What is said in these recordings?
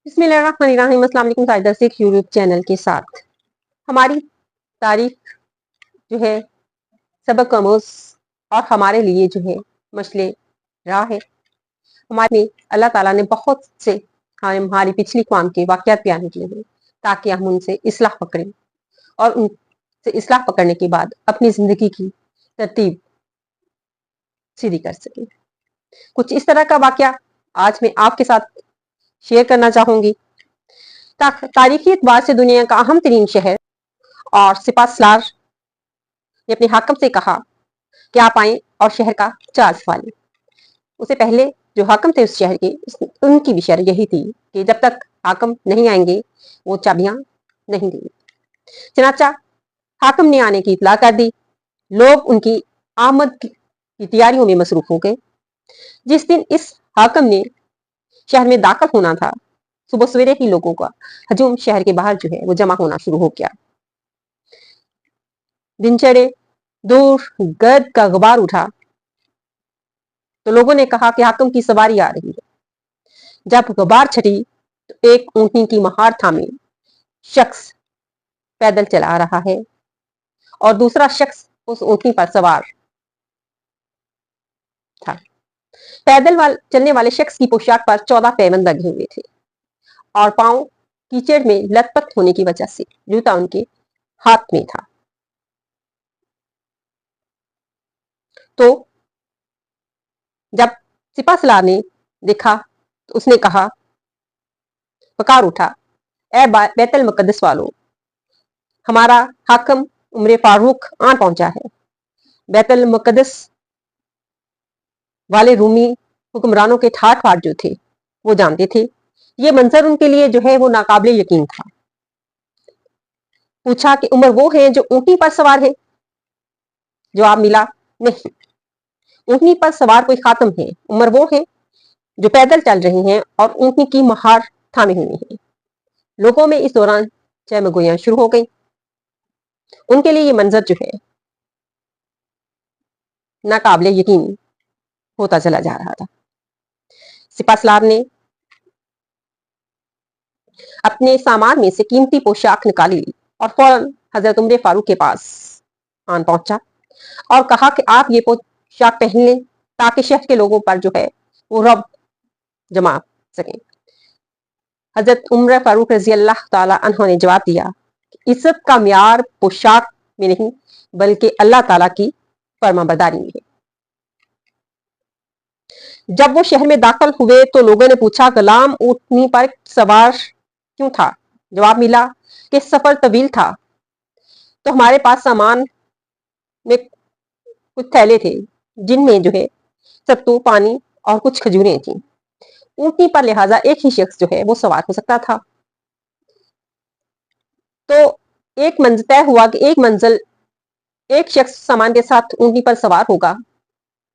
बिस्मिल्लाहिर्रहमानिर्रहीम। अस्सलाम वालेकुम। साइदर से यूट्यूब चैनल के साथ हमारी तारीख जो है सबक आमोज और हमारे लिए जो है मसले राह है। हमारे में अल्लाह ताला ने बहुत से हमारी पिछली कौम के वाक़यात बयान किए हैं ताकि हम उनसे इस्लाह पकड़ें और उनसे इस्लाह पकड़ने के बाद अपनी ज़िंदगी की तरतीब सीधी कर सकें। कुछ इस तरह का वाक़या आज मैं आपके साथ शेयर करना चाहूँगी। तारीखी एतबार से दुनिया का अहम तरीन शहर और सिपहसालार ने अपने हाकिम से कहा कि आप आए और शहर का चार्ज संभालें। उससे पहले जो हाकिम थे उस शहर के, उनकी भी शर्त यही थी कि जब तक हाकिम नहीं आएंगे वो चाबियां नहीं देंगे। चनाचा हाकिम ने आने की इतला कर दी। लोग उनकी आमद की तैयारियों में मसरूफ हो गए। जिस दिन इस हाकिम ने शहर में दाखिल होना था, सुबह सवेरे ही लोगों का हजूम शहर के बाहर जो है वो जमा होना शुरू हो गया। दिन चढ़े, दूर गर्द का गुबार उठा तो लोगों ने कहा कि हाकिम की सवारी आ रही है। जब गुबार छटी तो एक ऊँटनी की महार थामे शख्स पैदल चला रहा है और दूसरा शख्स उस ऊँटनी पर सवार था। चलने वाले शख्स की पोशाक पर 14 पैबंद लगे हुए थे और पांव कीचड़ में लथपथ होने की वजह से जूता उनके हाथ में था। तो जब सिपहसालार ने देखा तो उसने कहा, पुकार उठा, ए बैतुल मुकद्दस वालों, हमारा हाकिम उमर फारूक आ पहुंचा है। बैतुल मुकद्दस वाले रूमी हुक्मरानों के ठाठ बाट जो थे वो जानते थे। ये मंजर उनके लिए जो है वो नाकाबिले यकीन था। पूछा कि उमर वो है जो ऊँटनी पर सवार है? जवाब मिला, नहीं, ऊँटनी पर सवार कोई खातम है। उमर वो है जो पैदल चल रही हैं और ऊँटनी की महार थामे हुई हैं। लोगों में इस दौरान चहमगोइयां शुरू हो गई। उनके लिए ये मंजर जो है नाकाबिले यकीन होता चला जा रहा था। सिपहसालार ने अपने सामान में से कीमती पोशाक निकाली और फौरन हजरत उमर फारूक के पास आन पहुंचा और कहा कि आप ये पोशाक पहन लें ताकि शहर के लोगों पर जो है वो रब जमा सकें। हजरत उमर फारूक रजी अल्लाह ताला अन्हु ने जवाब दिया, इज्जत का म्यार पोशाक में नहीं बल्कि अल्लाह ताला की फरमाबरदारी में है। जब वो शहर में दाखिल हुए तो लोगों ने पूछा, गुलाम ऊँटनी पर सवार क्यों था? जवाब मिला कि सफर तवील था तो हमारे पास सामान में कुछ थैले थे जिनमें जो है सत्तू, पानी और कुछ खजूरें थी। ऊँटनी पर लिहाजा एक ही शख्स जो है वो सवार हो सकता था। तो एक मंजिल तय हुआ कि एक शख्स सामान के साथ ऊँटनी पर सवार होगा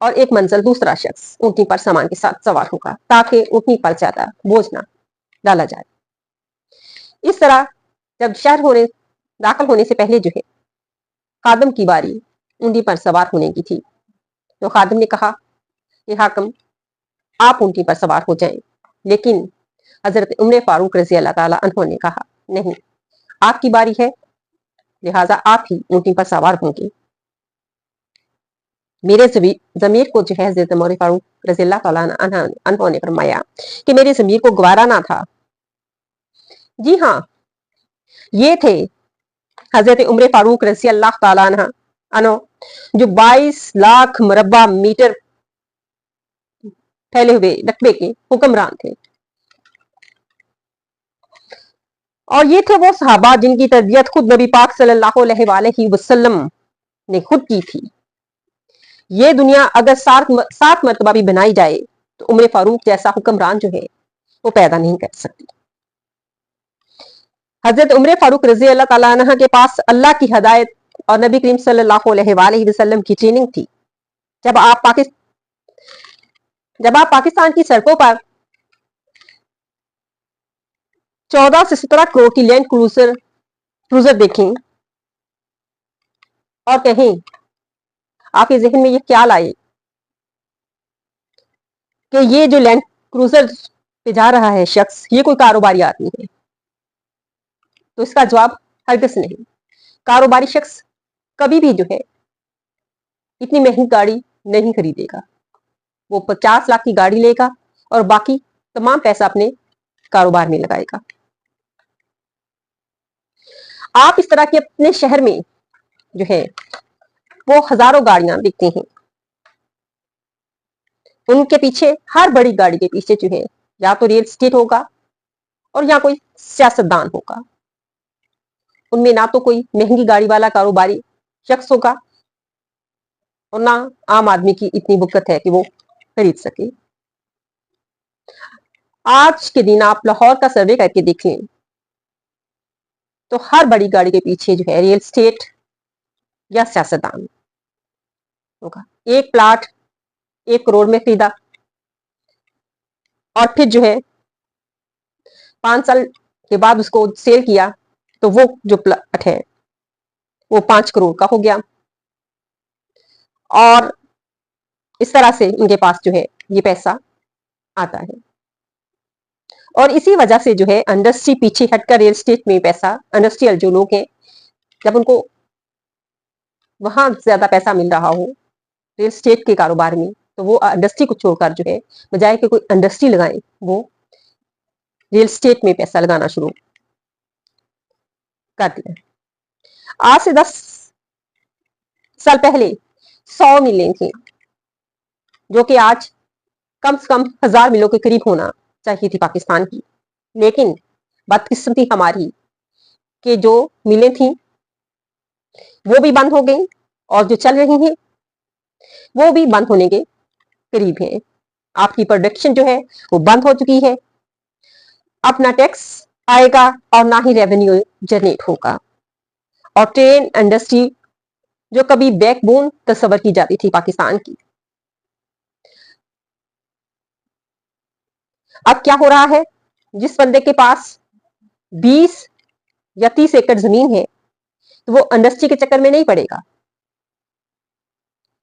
और एक मंजिल दूसरा शख्स ऊँटनी पर सामान के साथ सवार होगा ताकि ऊँटनी पर ज्यादा बोझ ना डाला जाए। इस तरह जब शहर दाखिल होने से पहले जो है खादिम की बारी ऊँटनी पर सवार होने की थी तो खादिम ने कहा कि हाकिम आप ऊँटनी पर सवार हो जाएं। लेकिन हजरत उमर फारूक रजी अल्लाह ताला अन्हु ने कहा, नहीं, आपकी बारी है, लिहाजा आप ही ऊँटनी पर सवार होंगे। मेरे जमीर को जो है हजरत उमर फारूक रजी अल्लाह ताला अन्हु ने फरमाया कि मेरे जमीर को गवारा ना था। जी हाँ, ये थे हजरत उमर फारूक रजी अल्लाह ताला अन्हु जो 22 लाख मुरब्बा मीटर फैले हुए रकबे के हुक्मरान थे और ये थे वो सहाबा जिनकी तरबियत खुद नबी पाक सल्लल्लाहु अलैहि वसल्लम ने खुद की थी। ये दुनिया अगर सात मरतबा भी बनाई जाए तो उमर फारूक जैसा हुक्मरान जो है वो पैदा नहीं कर सकती। हजरत उमर फारूक रजी अल्लाह ताला अन्हु के पास अल्लाह की हदायत और नबी करीम सल्लल्लाहु अलैहि वसल्लम की ट्रेनिंग थी। जब आप पाकिस्तान की सड़कों पर 14 से 17 करोड़ की लैंड क्रूजर देखें और कहें, आपके जहन में ये ख्याल आए कि ये जो लैंड क्रूजर पे जा रहा है शख्स, ये कोई कारोबारी आदमी है? तो इसका जवाब हरगिज़ नहीं। कारोबारी शख्स कभी भी जो है इतनी महंगी गाड़ी नहीं खरीदेगा। वो 50 लाख की गाड़ी लेगा और बाकी तमाम पैसा अपने कारोबार में लगाएगा। आप इस तरह के अपने शहर में जो है वो हजारों गाड़ियां दिखती हैं। उनके पीछे, हर बड़ी गाड़ी के पीछे जो है या तो रियल एस्टेट होगा और या कोई सियासतदान होगा। उनमें ना तो कोई महंगी गाड़ी वाला कारोबारी शख्स होगा और ना आम आदमी की इतनी बुकत है कि वो खरीद सके। आज के दिन आप लाहौर का सर्वे करके देख लें तो हर बड़ी गाड़ी के पीछे जो है रियल एस्टेट या सियासतदान होगा। एक प्लाट 1 करोड़ में खरीदा और फिर जो है 5 साल के बाद उसको सेल किया तो वो जो प्लाट है वो 5 करोड़ का हो गया। और इस तरह से इनके पास जो है ये पैसा आता है। और इसी वजह से जो है इंडस्ट्री पीछे हटकर रियल एस्टेट में पैसा, इंडस्ट्रियल जो लोग हैं जब उनको वहां ज्यादा पैसा मिल रहा हो रियल एस्टेट के कारोबार में, तो वो इंडस्ट्री को छोड़कर जो है बजाय कि कोई इंडस्ट्री लगाए, वो रियल एस्टेट में पैसा लगाना शुरू कर दिया। आज से 10 साल पहले 100 मिलें थी जो कि आज कम से कम 1000 मिलों के करीब होना चाहिए थी पाकिस्तान की। लेकिन बदकिस्मती हमारी कि जो मिलें थी वो भी बंद हो गई और जो चल रही हैं वो भी बंद होने के करीब है। आपकी प्रोडक्शन जो है वो बंद हो चुकी है। अब ना टैक्स आएगा और ना ही रेवेन्यू जनरेट होगा। और ट्रेन इंडस्ट्री जो कभी बैकबोन तस्वर की जाती थी पाकिस्तान की, अब क्या हो रहा है? जिस बंदे के पास 20 या 30 एकड़ जमीन है तो वो इंडस्ट्री के चक्कर में नहीं पड़ेगा।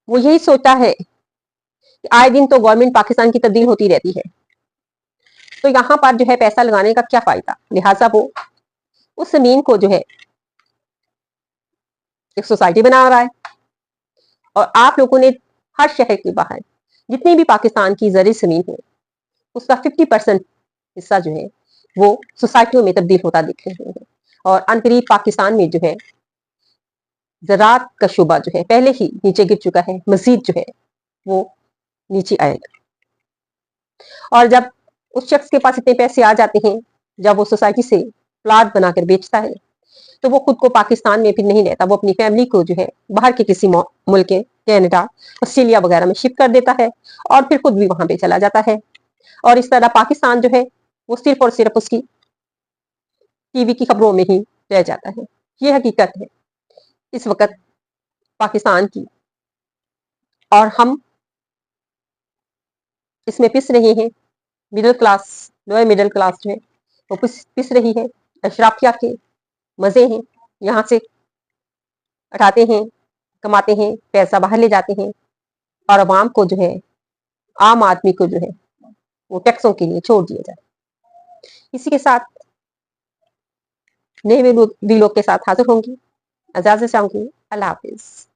वो यही सोचता है कि आए दिन तो गवर्नमेंट पाकिस्तान की तब्दील होती रहती है, तो यहाँ पर जो है पैसा लगाने का क्या फायदा। लिहाजा वो उस जमीन को जो है एक सोसाइटी बना रहा है। और आप लोगों ने हर शहर के बाहर जितनी भी पाकिस्तान की जरी जमीन है उसका 50% हिस्सा जो है वो सोसाइटियों में तब्दील होता दिख रहे हैं। और अनकरीब पाकिस्तान में जो है ज़राअत का शुबा जो है पहले ही नीचे गिर चुका है, मजीद जो है वो नीचे आएगा। और जब उस शख्स के पास इतने पैसे आ जाते हैं, जब वो सोसाइटी से प्लाट बनाकर बेचता है, तो वो खुद को पाकिस्तान में फिर नहीं रहता, वो अपनी फैमिली को जो है बाहर के किसी मुल्क के, कनाडा, ऑस्ट्रेलिया वगैरह में शिफ्ट कर देता है और फिर खुद भी वहां पे चला जाता है। और इस तरह पाकिस्तान जो है वो सिर्फ और सिर्फ उसकी टीवी की खबरों में ही रह जाता है। ये हकीकत है इस वक्त पाकिस्तान की। और हम इसमें पिस रहे हैं। Middle class, lower middle class जो है वो पिस रही है। अशराफिया के मजे हैं, यहाँ से उठाते हैं, कमाते हैं, पैसा बाहर ले जाते हैं और आवाम को जो है, आम आदमी को जो है वो टैक्सों के लिए छोड़ दिया जाए। इसी के साथ नए वीडियो के साथ हाजिर होंगी। इजाजत चाहूंगी। अल्लाह हाफिज।